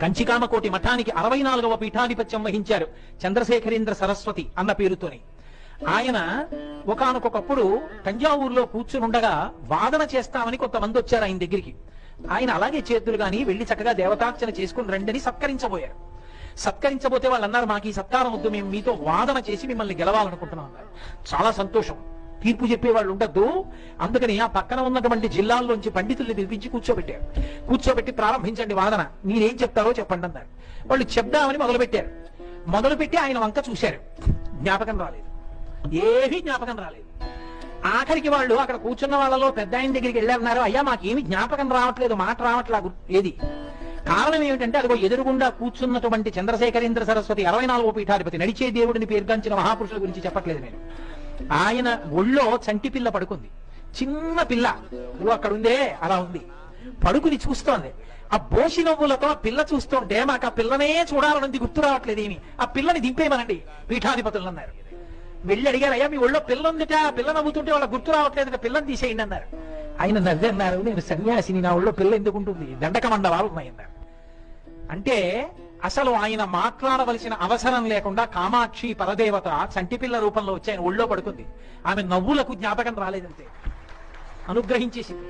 కంచికామకోటి మఠానికి 64వ పీఠాధిపత్యం వహించారు చంద్రశేఖరేంద్ర సరస్వతి అన్న పేరుతోని. ఆయన ఒకానొకప్పుడు తంజావూరులో కూర్చునుండగా వాదన చేస్తామని కొంతమంది వచ్చారు ఆయన దగ్గరికి. ఆయన అలాగే చేతులు గాని వెళ్లి చక్కగా దేవతార్చన చేసుకుని రండని సత్కరించబోయారు. సత్కరించబోతే వాళ్ళు అన్నారు, మాకు ఈ సత్కారం వద్దు, మేము మీతో వాదన చేసి మిమ్మల్ని గెలవాలనుకుంటున్నాం అన్నారు. చాలా సంతోషం, తీర్పు చెప్పేవాళ్ళు ఉండద్దు, అందుకని ఆ పక్కన ఉన్నటువంటి జిల్లాల్లోంచి పండితుల్ని పిలిపించి కూర్చోబెట్టారు. కూర్చోబెట్టి ప్రారంభించండి వాదన, మీరేం చెప్తారో చెప్పండి అన్నారు. వాళ్ళు చెప్దామని మొదలుపెట్టారు. మొదలుపెట్టి ఆయన వంక చూశారు, జ్ఞాపకం రాలేదు, ఏమీ జ్ఞాపకం రాలేదు. ఆఖరికి వాళ్ళు అక్కడ కూర్చున్న వాళ్ళలో పెద్ద ఆయన దగ్గరికి వెళ్ళారన్నారు, అయ్యా మాకేమి జ్ఞాపకం రావట్లేదు, మాట రావట్లా ఏది. కారణం ఏమిటంటే అదిగో ఎదురుగుండా కూర్చున్నటువంటి చంద్రశేఖరేంద్ర సరస్వతి 64వ పీఠాధిపతి, నడిచే దేవుడిని పేర్గాంచిన మహాపురుషుల గురించి చెప్పట్లేదు నేను. ఆయన ఒళ్ళో చంటి పిల్ల పడుకుంది, చిన్న పిల్ల అక్కడుందే అలా ఉంది, పడుకుని చూస్తోంది. ఆ బోసి నవ్వులతో ఆ పిల్ల చూస్తుంటే మాకు ఆ పిల్లనే చూడాలనుంది, గుర్తు రావట్లేదు ఏమి. ఆ పిల్లని దింపేయమనండి పీఠాధిపతులు అన్నారు. వెళ్ళి అడిగారు, అయ్యా మీ ఒళ్ళో పిల్ల ఉందిట, పిల్ల నవ్వుతుంటే వాళ్ళ గుర్తు రావట్లేదు, పిల్లని తీసేయండి అన్నారు. ఆయన నవ్వన్నారు, నేను సన్యాసిని, నా ఒళ్ళో పిల్ల ఎందుకు ఉంటుంది, దండక మండలాలు ఉన్నాయన్నారు. అంటే అసలు ఆయన మాట్లాడవలసిన అవసరం లేకుండా కామాక్షి పరదేవత చంటిపిల్ల రూపంలో వచ్చి ఆయన ఒళ్ళో పడుకుంది. ఆమె నవ్వులకు జ్ఞాపకం రాలేదంతే, అనుగ్రహించేసింది.